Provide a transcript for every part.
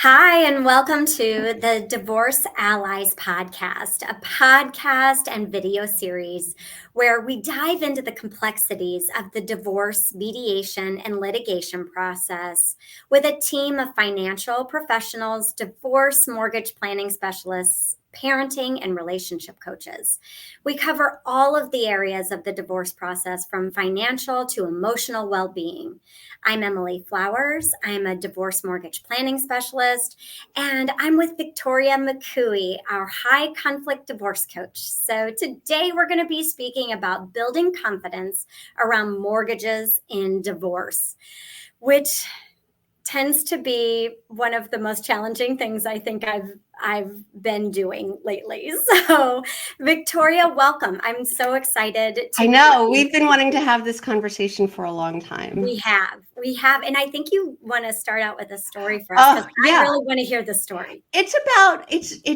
Hi, and welcome to the Divorce Allies podcast, a podcast and video series where we dive into the complexities of the divorce, mediation, and litigation process with a team of financial professionals, divorce mortgage planning specialists, parenting, and relationship coaches. We cover all of the areas of the divorce process from financial to emotional well being. I'm Emile Flowers. I'm a divorce mortgage planning specialist, and I'm with Victoria McCooey, our high conflict divorce coach. So today we're going to be speaking about building confidence around mortgages in divorce, which tends to be one of the most challenging things I think I've been doing lately. So, Victoria, welcome. I'm so excited to I know we've been wanting to have this conversation for a long time. We have, and I think you want to start out with a story for us because I really want to hear the story. It's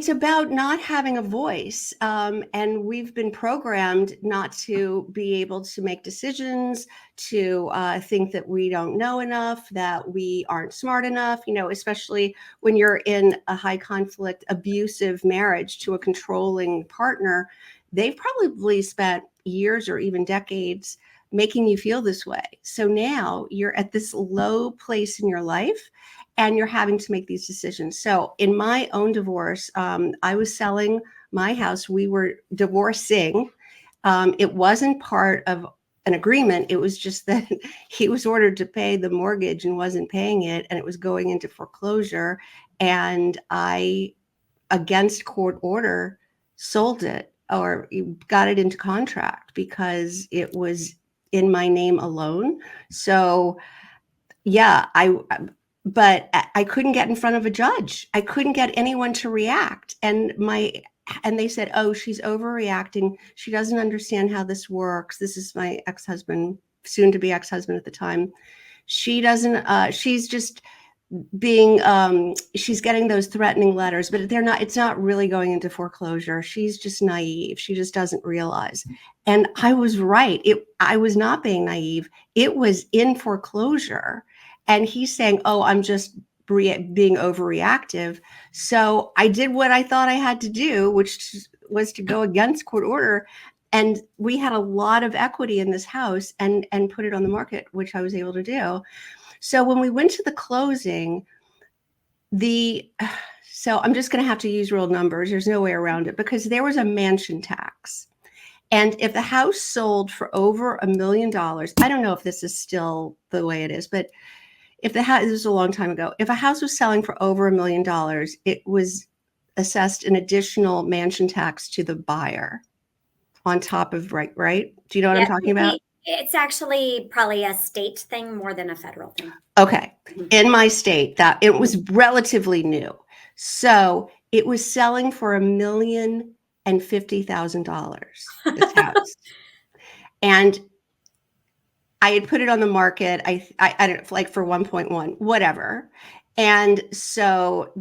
about not having a voice, and we've been programmed not to be able to make decisions, to think that we don't know enough, that we aren't smart enough. You know, especially when you're in a high conflict, abusive marriage to a controlling partner, they've probably spent years or even decades making you feel this way. So now you're at this low place in your life and you're having to make these decisions. So in my own divorce, I was selling my house. We were divorcing. It wasn't part of an agreement. It was just that he was ordered to pay the mortgage and wasn't paying it, and it was going into foreclosure. And I, against court order, sold it or got it into contract because it was in my name alone. So yeah, but I couldn't get in front of a judge. I couldn't get anyone to react. And they said, "Oh, she's overreacting. She doesn't understand how this works." This is my ex-husband, soon to be ex-husband at the time. She doesn't she's just being she's getting those threatening letters, but it's not really going into foreclosure. She's just naive. She just doesn't realize. And I was right. I was not being naive. It was in foreclosure. And he's saying, "Oh, I'm just being overreactive." So I did what I thought I had to do, which was to go against court order. And we had a lot of equity in this house and put it on the market, which I was able to do. So when we went to the closing, so I'm just going to have to use real numbers. There's no way around it because there was a mansion tax. And if the house sold for over $1 million, I don't know if this is still the way it is, but if the house, this was a long time ago, if a house was selling for over $1 million, it was assessed an additional mansion tax to the buyer on top of, right? Do you know what I'm talking about? It's actually probably a state thing more than a federal thing. Okay. In my state, that it was relatively new. So it was selling for $1,050,000, this house. And I had put it on the market, I don't know, like for 1.1, whatever. And so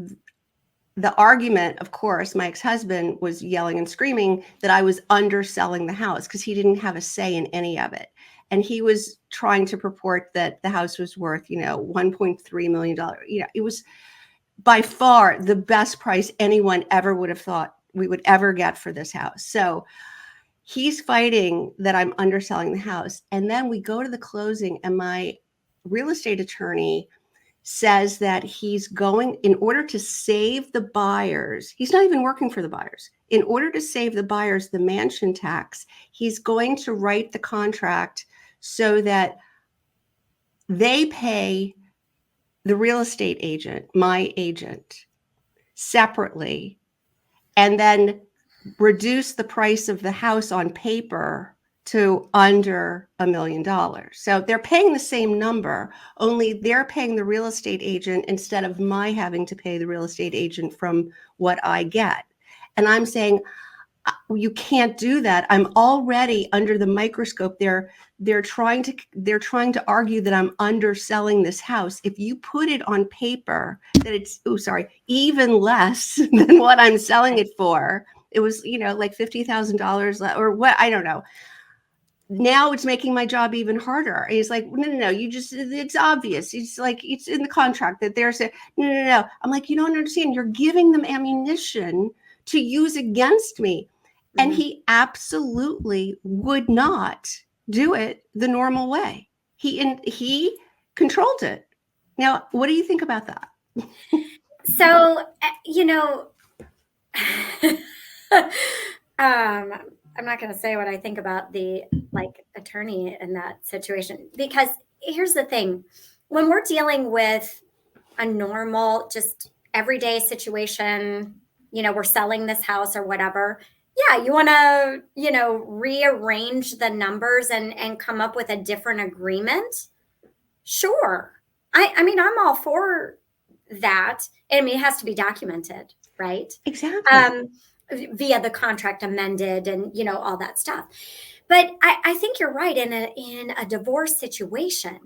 the argument, of course, my ex-husband was yelling and screaming that I was underselling the house because he didn't have a say in any of it. And he was trying to purport that the house was worth, $1.3 million. It was by far the best price anyone ever would have thought we would ever get for this house. So he's fighting that I'm underselling the house. And then we go to the closing and my real estate attorney says that he's going, in order to save the buyers, he's not even working for the buyers. In order to save the buyers the mansion tax, he's going to write the contract so that they pay the real estate agent, my agent, separately, and then reduce the price of the house on paper to under $1 million. So they're paying the same number, only they're paying the real estate agent instead of my having to pay the real estate agent from what I get. And I'm saying, you can't do that. I'm already under the microscope. They're trying to argue that I'm underselling this house. If you put it on paper that it's even less than what I'm selling it for, it was like $50,000 or what, I don't know. now it's making my job even harder. And he's like, no, it's obvious. It's like, it's in the contract that there's a, no. I'm like, you don't understand. You're giving them ammunition to use against me. And he absolutely would not do it the normal way. He controlled it. Now, what do you think about that? So, I'm not going to say what I think about the attorney in that situation, because here's the thing. When we're dealing with a normal, just everyday situation, we're selling this house or whatever. Yeah, you want to, rearrange the numbers and come up with a different agreement. Sure. I mean, I'm all for that. I mean, it has to be documented, right? Exactly. Via the contract amended and, all that stuff. But I think you're right. In a divorce situation,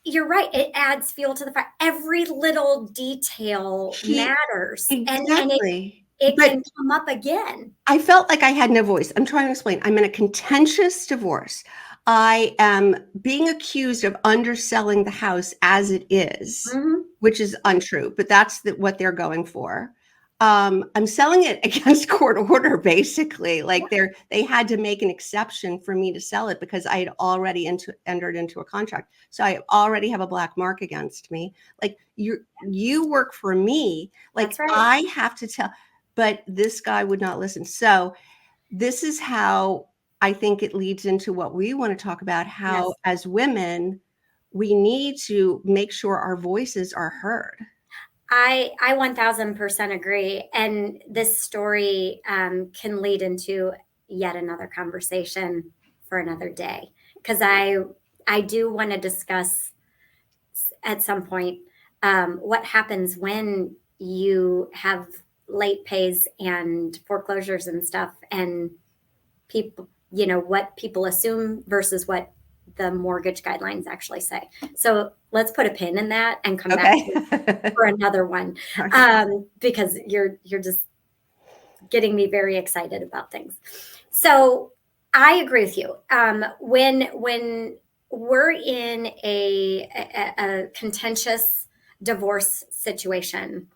you're right. It adds fuel to the fire. Every little detail matters. Exactly. And it can come up again. I felt like I had no voice. I'm trying to explain. I'm in a contentious divorce. I am being accused of underselling the house as it is, which is untrue, but that's what they're going for. I'm selling it against court order, basically. Like they had to make an exception for me to sell it because I had already entered into a contract. So I already have a black mark against me. Like you work for me. Like That's right. I have to tell, but this guy would not listen. So this is how I think it leads into what we want to talk about, how as women, we need to make sure our voices are heard. I 1000% agree. And this story can lead into yet another conversation for another day, because I do want to discuss at some point what happens when you have late pays and foreclosures and stuff, and people, what people assume versus what the mortgage guidelines actually say. So let's put a pin in that and come back for another one, because you're just getting me very excited about things. So I agree with you. When we're in a contentious divorce situation,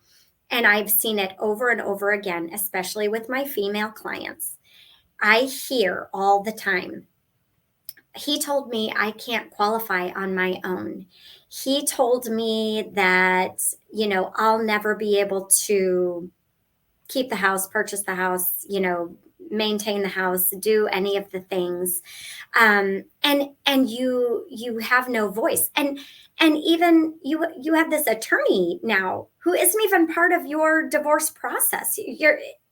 and I've seen it over and over again, especially with my female clients, I hear all the time, he told me I can't qualify on my own. He told me that, I'll never be able to keep the house, purchase the house, maintain the house, do any of the things. And you have no voice. And even you have this attorney now who isn't even part of your divorce process.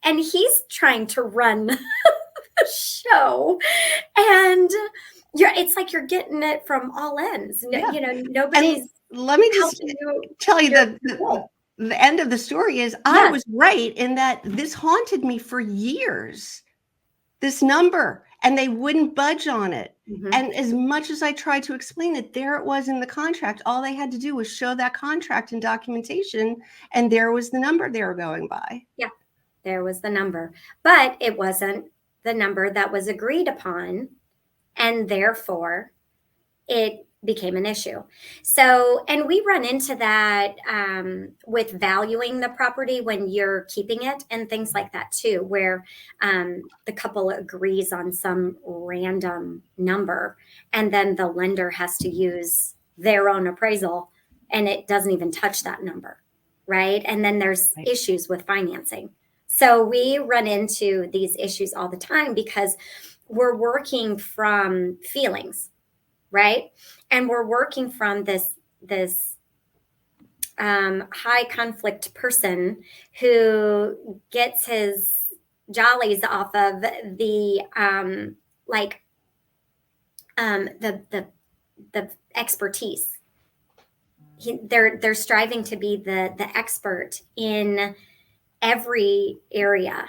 And he's trying to run the show, and it's like you're getting it from all ends. Nobody's. And let me just tell you the end of the story is I was right in that this haunted me for years, this number, and they wouldn't budge on it. And as much as I tried to explain it, there it was in the contract. All they had to do was show that contract and documentation, and there was the number they were going by. Yeah, there was the number, but it wasn't the number that was agreed upon, and therefore it became an issue. So, and we run into that with valuing the property when you're keeping it and things like that too, where the couple agrees on some random number, and then the lender has to use their own appraisal, and it doesn't even touch that number, right? And then there's issues with financing. So we run into these issues all the time because we're working from feelings, right? And we're working from this high conflict person who gets his jollies off of the expertise. They're striving to be the expert in every area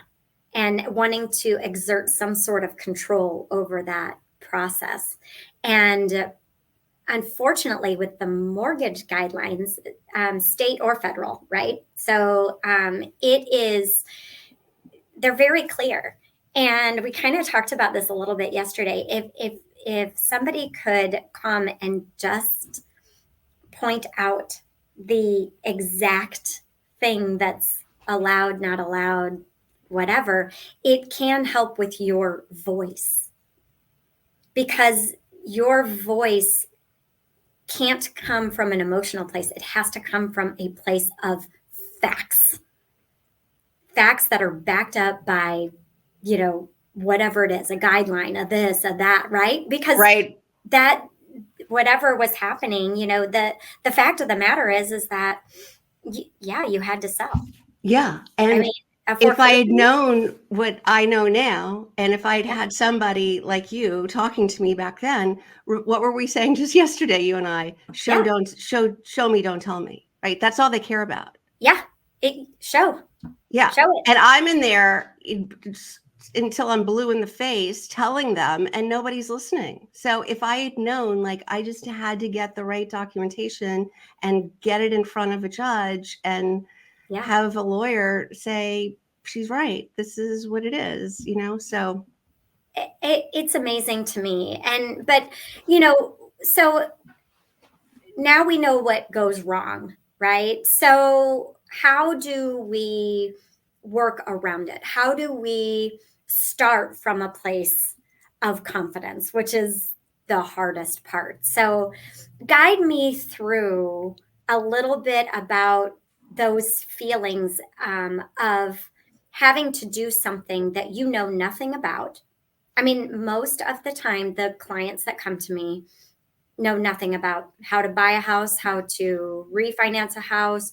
and wanting to exert some sort of control over that process. And unfortunately, with the mortgage guidelines, state or federal, right? So they're very clear. And we kind of talked about this a little bit yesterday. if somebody could come and just point out the exact thing that's allowed, not allowed, whatever, it can help with your voice, because your voice can't come from an emotional place. It has to come from a place of facts, facts that are backed up by, whatever it is, a guideline, of this, of that, right? Because Right. that, whatever was happening, the fact of the matter is that, yeah, you had to sell. Yeah. I And mean, a if I had foreclosure, known what I know now, and if I'd yeah, had somebody like you talking to me back then, what were we saying just yesterday, you and I? yeah, Show me, don't tell me. Right? That's all they care about. yeah, show Yeah. it. And I'm in there until I'm blue in the face telling them, and nobody's listening. So if I had known, like, I just had to get the right documentation and get it in front of a judge and Yeah. have a lawyer say, she's right, this is what it is, so. It's amazing to me. But, so now we know what goes wrong, right? So how do we work around it? How do we start from a place of confidence, which is the hardest part? So guide me through a little bit about those feelings, of having to do something that you know nothing about. I mean, most of the time, the clients that come to me know nothing about how to buy a house, how to refinance a house,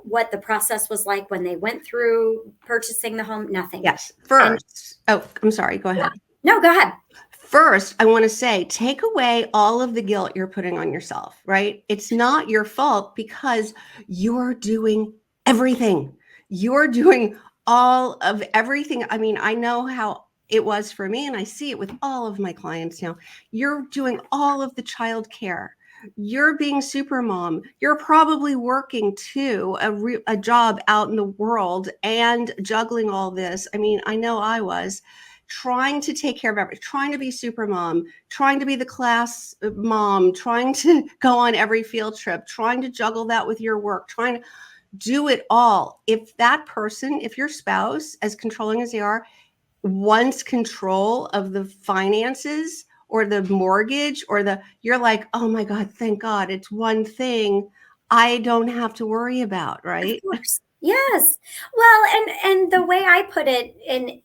what the process was like when they went through purchasing the home, nothing. Yes. And First, oh, I'm sorry, go ahead. no, go ahead. First, I want to say, take away all of the guilt you're putting on yourself, right? It's not your fault because you're doing everything. You're doing all of everything. I mean, I know how it was for me, and I see it with all of my clients now. You're doing all of the childcare. You're being super mom. You're probably working too, a job out in the world and juggling all this. I mean, I know I was trying to take care of everything, trying to be super mom, trying to be the class mom, trying to go on every field trip, trying to juggle that with your work, trying to do it all. If that person, if your spouse, as controlling as they are, wants control of the finances or the mortgage you're like, oh my God, thank God, it's one thing I don't have to worry about, Of right? course. Yes. Well, and the way I put it in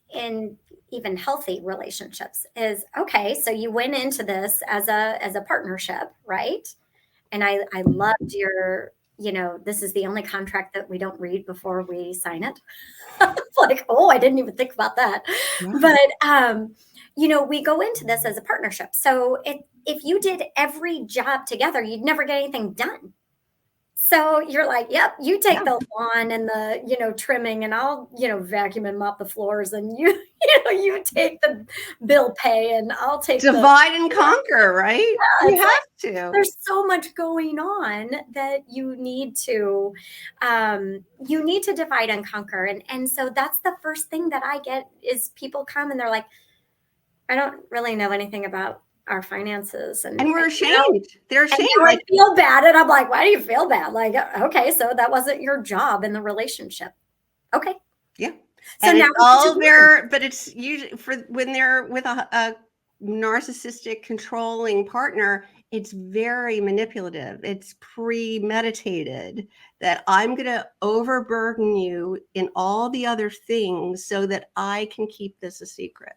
even healthy relationships is, okay, so you went into this as a partnership, right? And I loved your, this is the only contract that we don't read before we sign it. Like, oh, I didn't even think about that. Right. But we go into this as a partnership. So if you did every job together, you'd never get anything done. So you're like, yep, you Yeah. take the lawn and the, trimming, and I'll, vacuum and mop the floors, and you take the bill pay, and I'll take the, Divide and conquer, right? You it's like, have to. there's so much going on that you need to divide and conquer. And so that's the first thing that I get is people come and they're like, I don't really know anything about our finances. And we're ashamed. They're ashamed. And I feel bad. And I'm like, why do you feel bad? Like, okay, so that wasn't your job in the relationship. Okay. Yeah. So And now it's all there, but it's usually for when they're with a narcissistic controlling partner, it's very manipulative. It's premeditated that I'm going to overburden you in all the other things so that I can keep this a secret.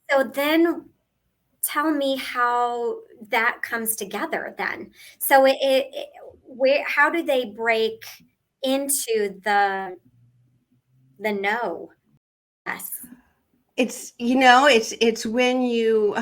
so then tell me how that comes together then. So how do they break into the no? Yes. It's when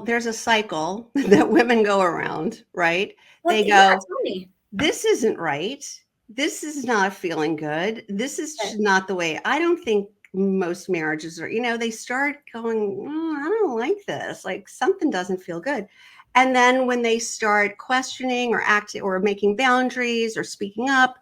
there's a cycle that women go around, right? Well, They yeah, go, tell me. this isn't right. This is not feeling good. This is not the way. I don't think most marriages are, they start going, I don't like this. Like something doesn't feel good. And then when they start questioning or acting or making boundaries or speaking up,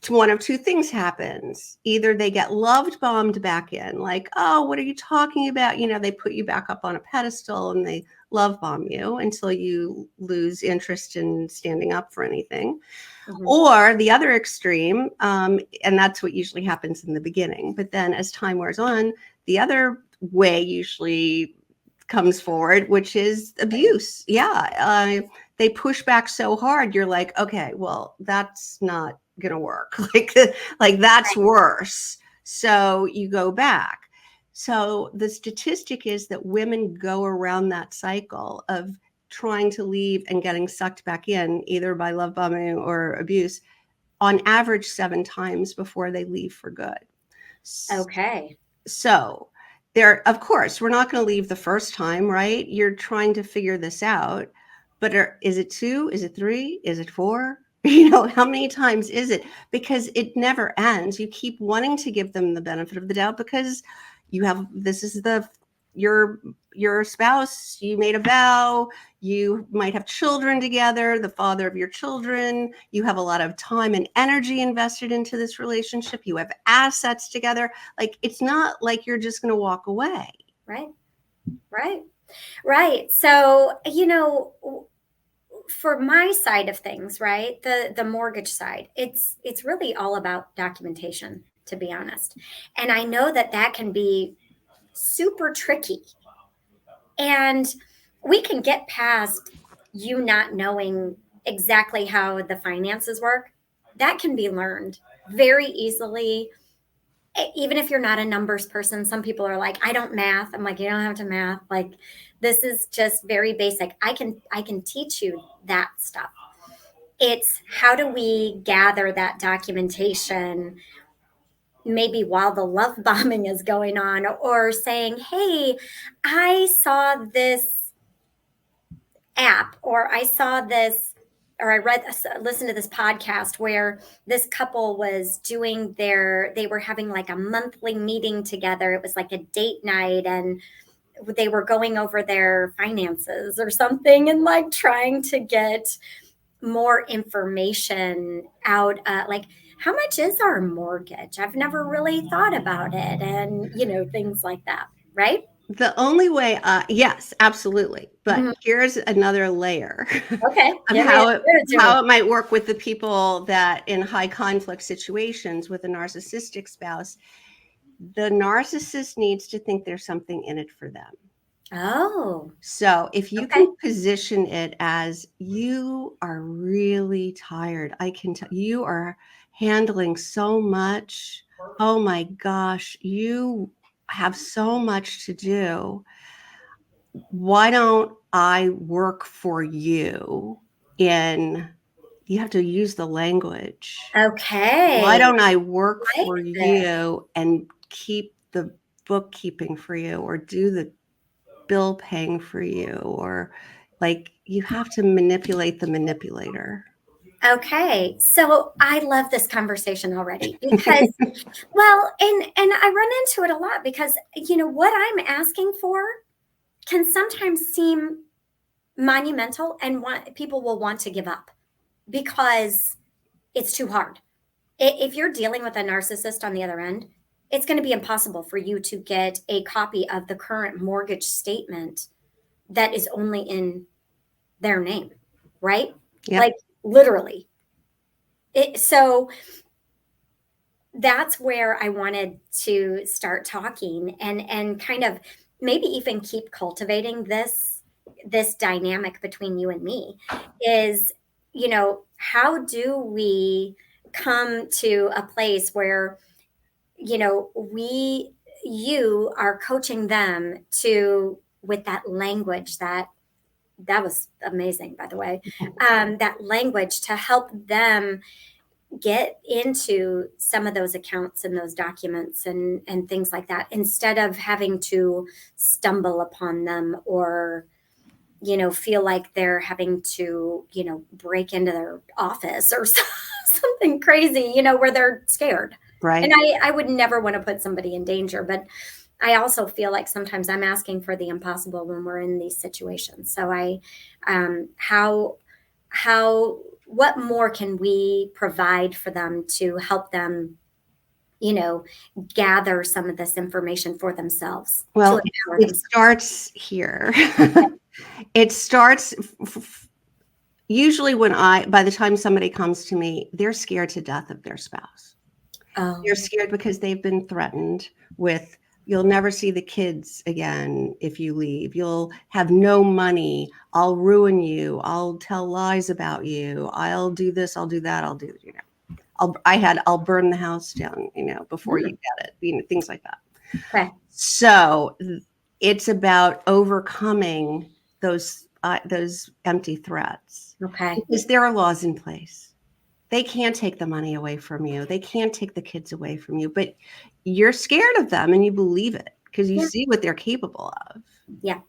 one of two things happens. Either they get loved bombed back in, like, oh, what are you talking about? They put you back up on a pedestal and they love bomb you until you lose interest in standing up for anything. Mhm. Or the other extreme, and that's what usually happens in the beginning. But then as time wears on, the other way usually comes forward, which is abuse. Yeah. They push back so hard, you're like, okay, well, that's not going to work. Like that's worse. So you go back. So the statistic is that women go around that cycle of trying to leave and getting sucked back in, either by love bombing or abuse, on average 7 times before they leave for good. Okay. So there, of course, we're not going to leave the first time, right? You're trying to figure this out. But is it 2? Is it 3? Is it 4? How many times is it? Because it never ends. You keep wanting to give them the benefit of the doubt because this is your spouse, you made a vow, you might have children together, the father of your children, you have a lot of time and energy invested into this relationship, you have assets together. Like, it's not like you're just going to walk away. Right. So, for my side of things, right, the mortgage side, it's really all about documentation, to be honest. And I know that can be super tricky. And we can get past you not knowing exactly how the finances work. That can be learned very easily. Even if you're not a numbers person, some people are like, I don't math. I'm like, you don't have to math. Like, this is just very basic. I can teach you that stuff. It's how do we gather that documentation, maybe while the love bombing is going on, or saying, hey, I saw this app, or I saw this, or listened to this podcast where this couple was they were having like a monthly meeting together. It was like a date night, and they were going over their finances or something, and like trying to get more information out, like, how much is our mortgage? I've never really thought about it, and things like that, right? The only way, yes, absolutely. But Mhm. here's another layer Okay, of give it to me. how it might work with the people that in high conflict situations with a narcissistic spouse. The narcissist needs to think there's something in it for them. Oh, So if you okay. can position it as, you are really tired, I can tell you are handling so much. Oh my gosh, you have so much to do. Why don't I work for you? You have to use the language. Why Okay. don't I work Like for this. you and keep the bookkeeping for you, or do the bill paying for you, or like, you have to manipulate the manipulator. Okay. So I love this conversation already because, well, and I run into it a lot because, what I'm asking for can sometimes seem monumental, and people will want to give up because it's too hard. If you're dealing with a narcissist on the other end, it's going to be impossible for you to get a copy of the current mortgage statement that is only in their name, right? Yeah. Like, literally. So that's where I wanted to start talking, and kind of maybe even keep cultivating this dynamic between you and me is, how do we come to a place where, you are coaching them to, with that language that was amazing, by the way, that language to help them get into some of those accounts and those documents and things like that, instead of having to stumble upon them, or feel like they're having to break into their office or something crazy, where they're scared. Right. And I would never want to put somebody in danger, but I also feel like sometimes I'm asking for the impossible when we're in these situations. So how what more can we provide for them to help them, gather some of this information for themselves, to Well, empower it themselves? starts here. It starts usually by the time somebody comes to me, they're scared to death of their spouse. Oh, They're scared because they've been threatened with, you'll never see the kids again if you leave. You'll have no money. I'll ruin you. I'll tell lies about you. I'll do this. I'll do that. I'll do, I'll burn the house down, before you get it, things like that. okay. So it's about overcoming those empty threats, Okay. because there are laws in place. They can't take the money away from you. They can't take the kids away from you, but you're scared of them and you believe it because you Yeah. see what they're capable of. Yeah.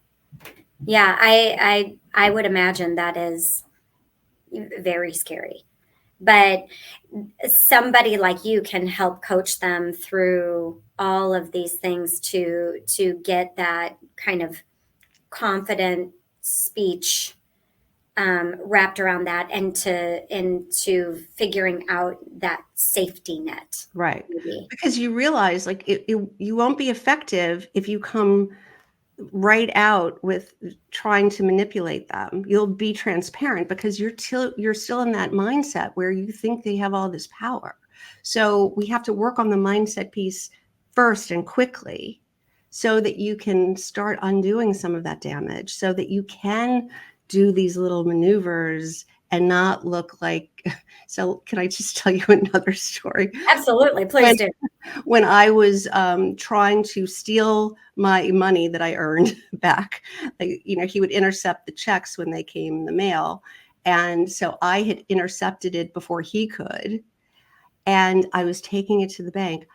Yeah. I would imagine that is very scary, but somebody like you can help coach them through all of these things to get that kind of confident speech wrapped around that, and into figuring out that safety net. Right. Maybe. Because you realize, like, you won't be effective if you come right out with trying to manipulate them. You'll be transparent because you're still in that mindset where you think they have all this power. So we have to work on the mindset piece first and quickly, so that you can start undoing some of that damage, so that you can do these little maneuvers and not look like. So can I just tell you another story? Absolutely, please do. When I was trying to steal my money that I earned back, he would intercept the checks when they came in the mail. And so I had intercepted it before he could. And I was taking it to the bank.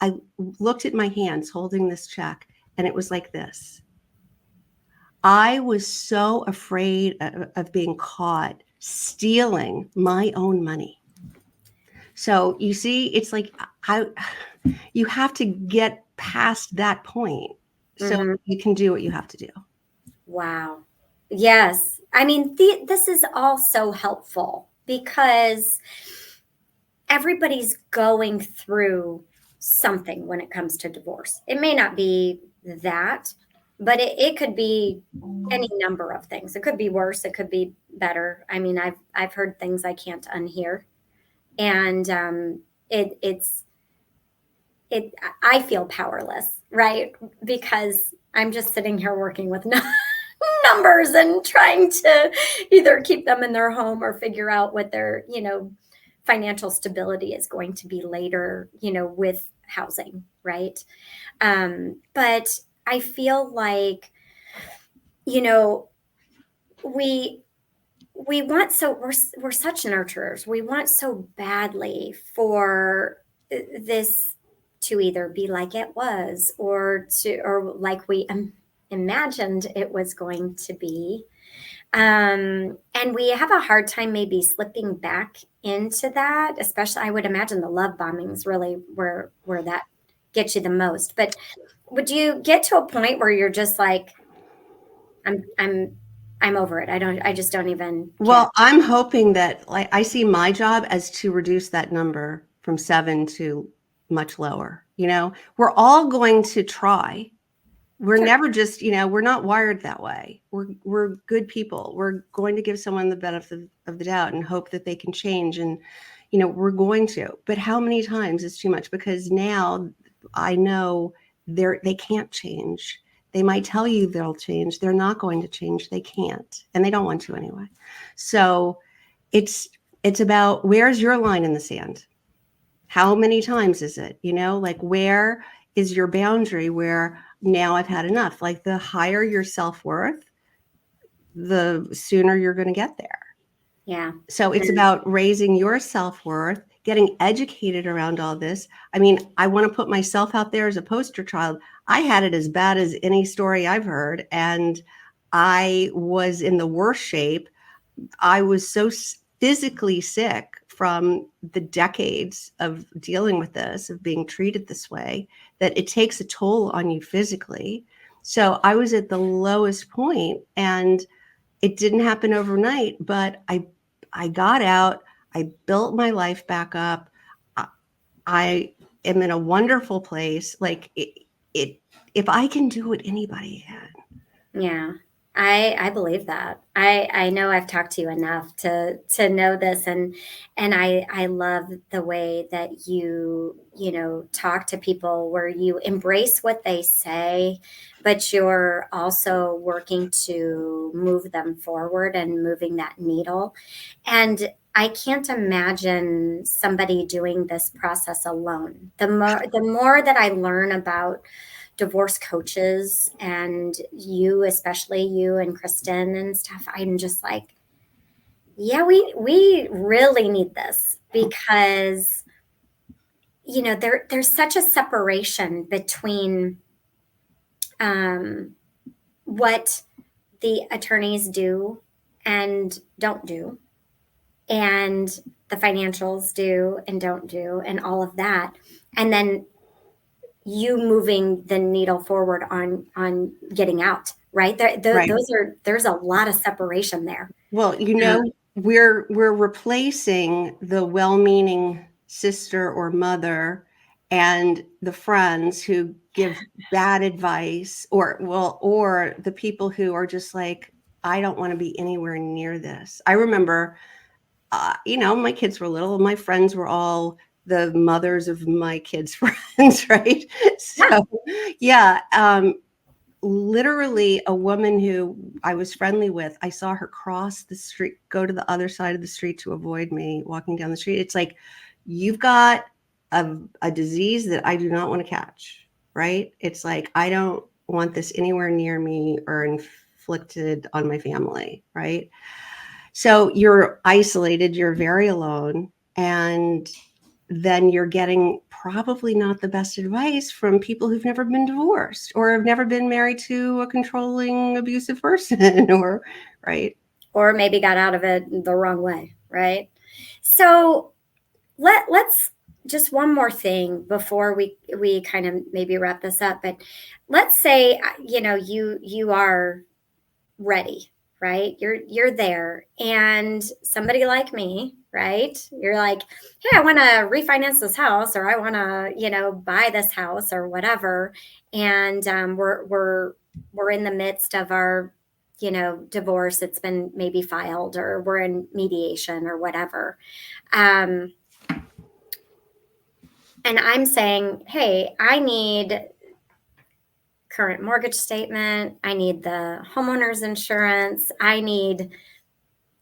I looked at my hands holding this check, and it was like this. I was so afraid of being caught stealing my own money. So you see, it's like you have to get past that point so Mhm. you can do what you have to do. Wow. Yes. I mean, this is all so helpful because everybody's going through something when it comes to divorce. It may not be that, but it could be any number of things. It could be worse. It could be better. I mean, I've heard things I can't unhear, and it's it. I feel powerless, right? Because I'm just sitting here working with numbers and trying to either keep them in their home or figure out what their financial stability is going to be later, with housing, right? But I feel like, you know, we we want, so we're such nurturers. We want so badly for this to either be like it was, or like we imagined it was going to be. And we have a hard time maybe slipping back into that, especially I would imagine the love bombings really where that gets you the most. But would you get to a point where you're just like, I'm I'm I'm over it. I just don't even care. Well, I'm hoping that, like, I see my job as to reduce that number from 7 to much lower. We're all going to try. We're Sure. never just, we're not wired that way. We're good people. We're going to give someone the benefit of the doubt and hope that they can change. And, we're going to. But how many times is too much? Because now I know they can't change. They might tell you they'll change. They're not going to change. They can't, and they don't want to anyway. So it's about, where's your line in the sand? How many times is it? Like, where is your boundary where now I've had enough? Like, the higher your self-worth, the sooner you're going to get there. Yeah. So it's about raising your self-worth, getting educated around all this. I mean, I want to put myself out there as a poster child. I had it as bad as any story I've heard, and I was in the worst shape. I was so physically sick from the decades of dealing with this, of being treated this way, that it takes a toll on you physically. So I was at the lowest point, and it didn't happen overnight, but I got out, I built my life back up. I am in a wonderful place. Like it if I can do it, anybody can. Yeah, I believe that. I know I've talked to you enough to know this, and I love the way that you know talk to people where you embrace what they say, but you're also working to move them forward and moving that needle. And I can't imagine somebody doing this process alone. The more that I learn about divorce coaches and you, especially you and Kristen and stuff, I'm just like, yeah, we really need this because you know there's such a separation between um, what the attorneys do and don't do, and the financials do and don't do, and all of that, and then you moving the needle forward on getting out, right? Right. There's a lot of separation there. Well, we're replacing the well-meaning sister or mother and the friends who give bad advice, or the people who are just like, I don't want to be anywhere near this. I remember, my kids were little, my friends were all the mothers of my kids' friends, right? Yeah. So, yeah, literally a woman who I was friendly with, I saw her cross the street, go to the other side of the street to avoid me walking down the street. It's like, you've got a disease that I do not want to catch, right? It's like, I don't want this anywhere near me or inflicted on my family, right? So you're isolated, you're very alone, and then you're getting probably not the best advice from people who've never been divorced or have never been married to a controlling, abusive person, or right. Or maybe got out of it the wrong way, right? So let's just one more thing before we kind of maybe wrap this up. But let's say you know you are ready, right? You're there, and somebody like me, right? You're like, hey, I want to refinance this house, or I want to, you know, buy this house, or whatever. And we're in the midst of our, you know, divorce. It's been maybe filed, or we're in mediation, or whatever. Um, and I'm saying, hey, I need current mortgage statement. I need the homeowner's insurance. I need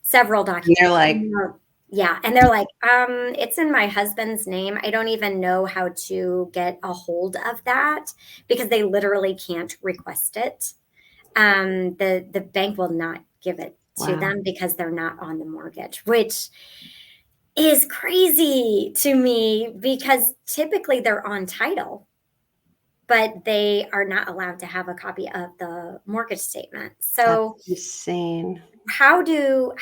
several And they're documents. like, Yeah. And they're like, it's in my husband's name. I don't even know how to get a hold of that because they literally can't request it. The bank will not give it to wow. them because they're not on the mortgage, which is crazy to me because typically they're on title, but they are not allowed to have a copy of the mortgage statement. So That's insane. how do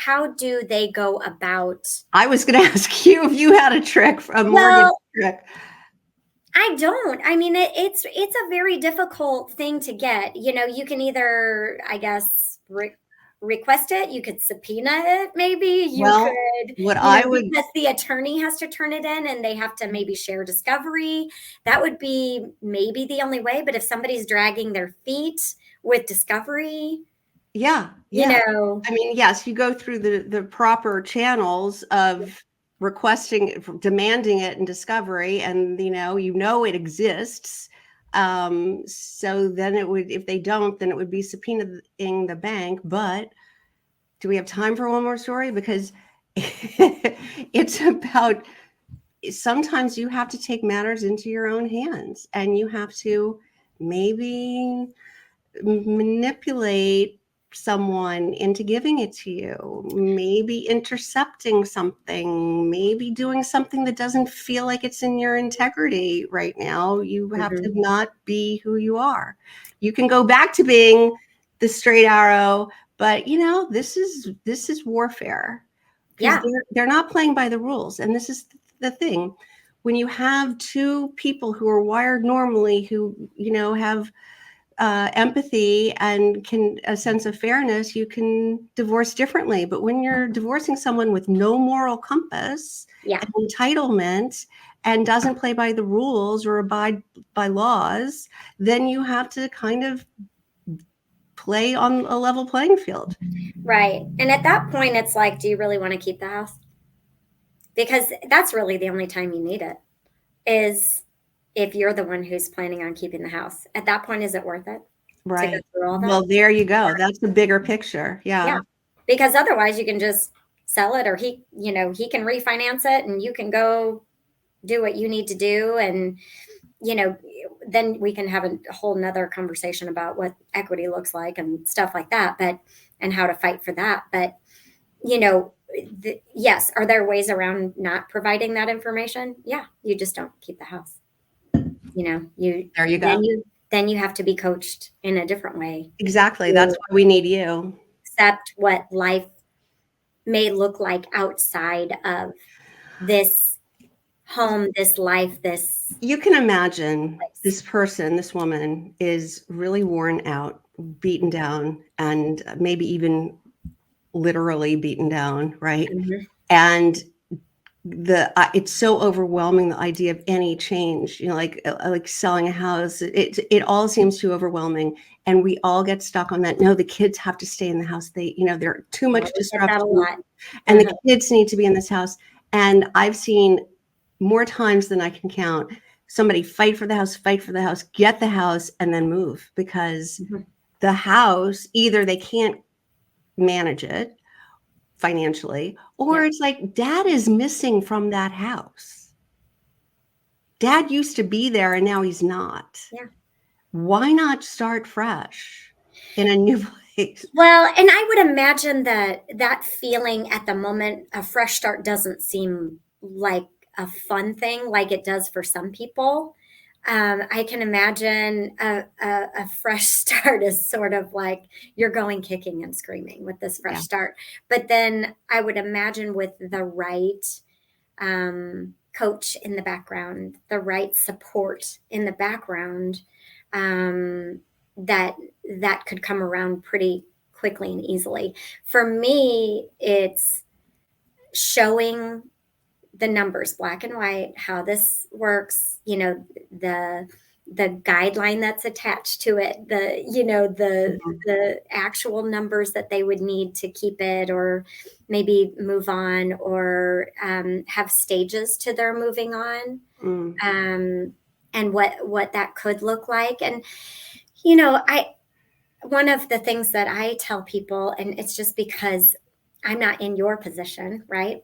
they go about? I was going to ask you if you had a trick, a mortgage Well, trick. I don't. I mean, it's a very difficult thing to get. You know, you can either, I guess, request it. You could subpoena it. Maybe you Well, could, what you know, I would, because the attorney has to turn it in, and they have to maybe share discovery. That would be maybe the only way. But if somebody's dragging their feet with discovery, yeah, you yeah. know, I mean, yes, you go through the proper channels of requesting, demanding it in discovery, and it exists. So then it would, if they don't, then it would be subpoenaing the bank. But do we have time for one more story? Because it's about, sometimes you have to take matters into your own hands, and you have to maybe manipulate someone into giving it to you, maybe intercepting something, maybe doing something that doesn't feel like it's in your integrity right now. You have to mhm. not be who you are. You can go back to being the straight arrow, but this is warfare, because Yeah, they're not playing by the rules. And this is the thing. When you have two people who are wired normally, who have empathy and a sense of fairness, you can divorce differently. But when you're divorcing someone with no moral compass Yeah. and entitlement and doesn't play by the rules or abide by laws, then you have to kind of play on a level playing field. Right. And at that point, it's like, do you really want to keep the house? Because that's really the only time you need it, is if you're the one who's planning on keeping the house. At that point, is it worth it to go Right. through all that? Well, there you go. That's the bigger picture. Yeah. Because otherwise you can just sell it, or he can refinance it and you can go do what you need to do. And, then we can have a whole nother conversation about what equity looks like and stuff like that, and how to fight for that. But, yes, are there ways around not providing that information? Yeah, you just don't keep the house. There you go. Then you have to be coached in a different way. Exactly. That's why we need you. Accept what life may look like outside of this home, this life, this. You can imagine this person, this woman is really worn out, beaten down, and maybe even literally beaten down, right? Mm-hmm. And it's so overwhelming, the idea of any change, like selling a house, it all seems too overwhelming, and we all get stuck on that. No, the kids have to stay in the house. They're too much disruption, and the kids need to be in this house. And I've seen more times than I can count somebody fight for the house, get the house, and then move, because the house, either they can't manage it financially, or it's like dad is missing from that house. Dad used to be there and now he's not. Yeah. Why not start fresh in a new place? Well, and I would imagine that feeling at the moment, a fresh start doesn't seem like a fun thing like it does for some people. I can imagine a fresh start is sort of like you're going kicking and screaming with this fresh start. But then I would imagine with the right coach in the background, the right support in the background, that could come around pretty quickly and easily. For me, it's showing the numbers, black and white, how this works, the guideline that's attached to it, the actual numbers that they would need to keep it, or maybe move on, or have stages to their moving on, and what that could look like. And, one of the things that I tell people, and it's just because I'm not in your position, right?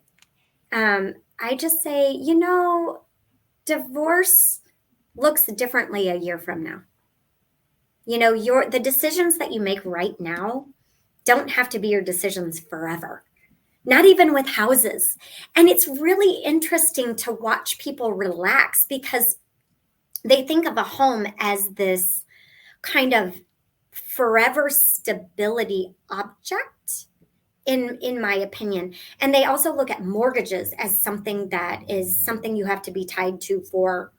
I just say, divorce looks differently a year from now. The decisions that you make right now don't have to be your decisions forever, not even with houses. And it's really interesting to watch people relax, because they think of a home as this kind of forever stability object, in my opinion. And they also look at mortgages as something that is something you have to be tied to for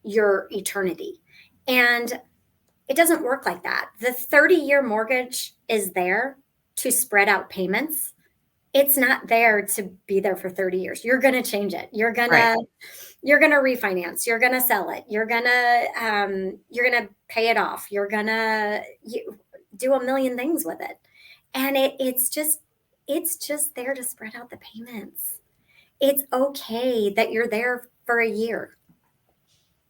your eternity. And it doesn't work like that. The 30-year mortgage is there to spread out payments. It's not there to be there for 30 years. You're going to change it. You're going to refinance. You're going to sell it. You're going to pay it off. You're going to do a million things with it. And it's just there to spread out the payments. It's okay that you're there for a year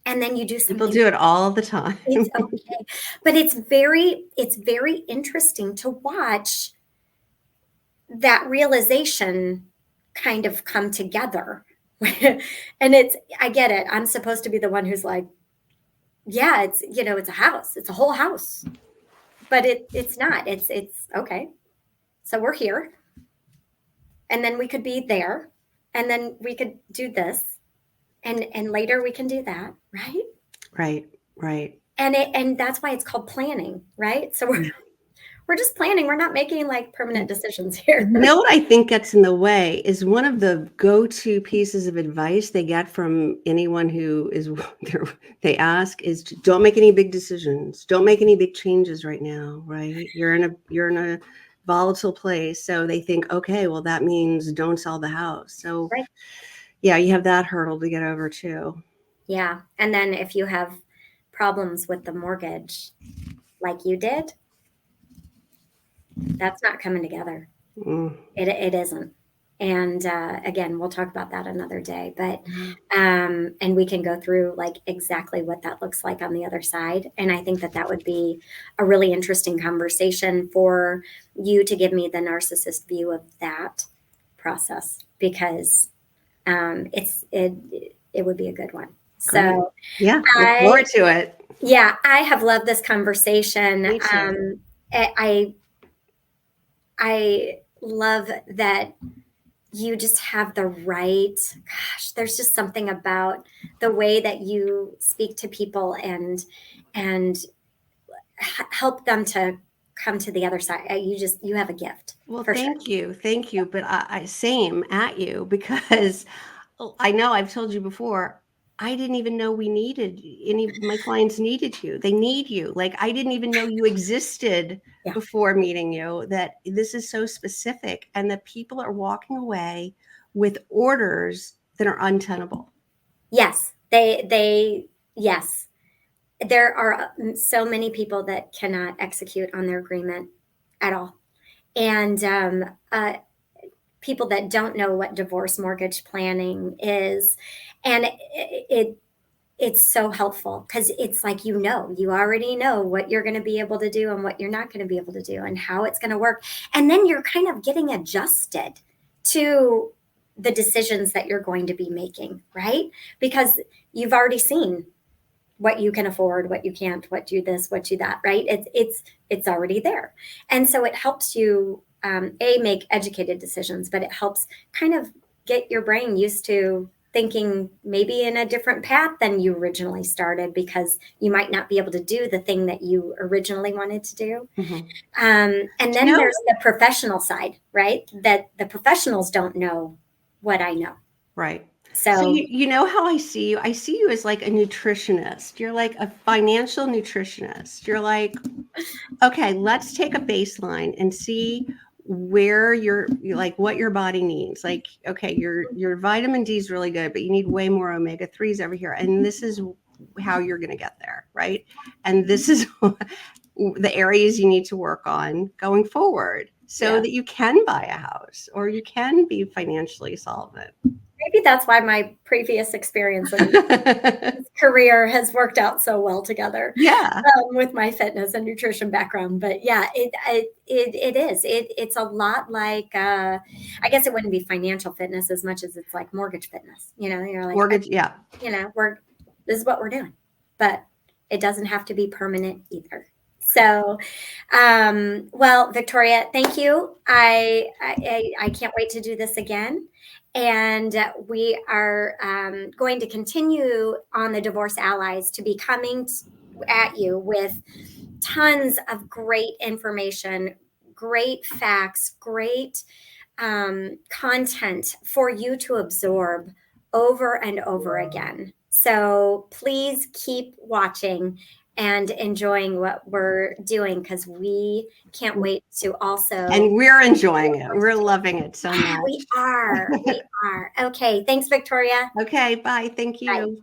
and then you do something. People do it all the time. It's okay. But it's very interesting to watch that realization kind of come together. And I get it. I'm supposed to be the one who's like, yeah, it's a house. It's a whole house. But it's not. It's okay. So we're here. And then we could be there, and then we could do this, and later we can do that, right? Right. And that's why it's called planning, right? So we're just planning. We're not making like permanent decisions here. You know what I think gets in the way is one of the go-to pieces of advice they get from anyone who is they ask is don't make any big decisions. Don't make any big changes right now, right? You're in a volatile place. So they think, okay, well, that means don't sell the house. So Right. yeah, you have that hurdle to get over too. Yeah. And then if you have problems with the mortgage like you did, that's not coming together. Mm. It isn't. And again, we'll talk about that another day. But and we can go through like exactly what that looks like on the other side. And I think that that would be a really interesting conversation for you to give me the narcissist view of that process, because it would be a good one. Great. So yeah, look forward to it. Yeah, I have loved this conversation. Me too. I love that you just have the right, gosh, there's just something about the way that you speak to people and help them to come to the other side. You have a gift. Well, thank you. But I same at you, because I know I've told you before, I didn't even know we needed any, my clients needed you. They need you. Like, I didn't even know you existed before meeting you, that this is so specific and that people are walking away with orders that are untenable. Yes, yes. There are so many people that cannot execute on their agreement at all. And people that don't know what divorce mortgage planning is. And it's so helpful, because it's like, you already know what you're going to be able to do and what you're not going to be able to do and how it's going to work. And then you're kind of getting adjusted to the decisions that you're going to be making, right? Because you've already seen what you can afford, what you can't, what do this, what do that, right? It's already there. And so it helps you make educated decisions, but it helps kind of get your brain used to thinking maybe in a different path than you originally started, because you might not be able to do the thing that you originally wanted to do. Mm-hmm. And then there's the professional side, right? That the professionals don't know what I know. Right. So you know how I see you? I see you as like a nutritionist. You're like a financial nutritionist. You're like, okay, let's take a baseline and see where you're like what your body needs. Like, okay, your vitamin D is really good, but you need way more omega-3s over here. And this is how you're going to get there, right? And this is the areas you need to work on going forward, so that you can buy a house or you can be financially solvent. Maybe that's why my previous experience and career has worked out so well together. Yeah. With my fitness and nutrition background. But yeah, it's a lot like, I guess it wouldn't be financial fitness as much as it's like mortgage fitness. You're like, mortgage. Yeah. This is what we're doing, but it doesn't have to be permanent either. So, well, Victoria, thank you. I can't wait to do this again. And we are going to continue on the Divorce Allies to be coming at you with tons of great information, great facts, great content for you to absorb over and over again. So please keep watching and enjoying what we're doing, because we can't wait to also. And we're enjoying it. We're loving it so much. We are. Okay. Thanks, Victoria. Okay. Bye. Thank you. Bye.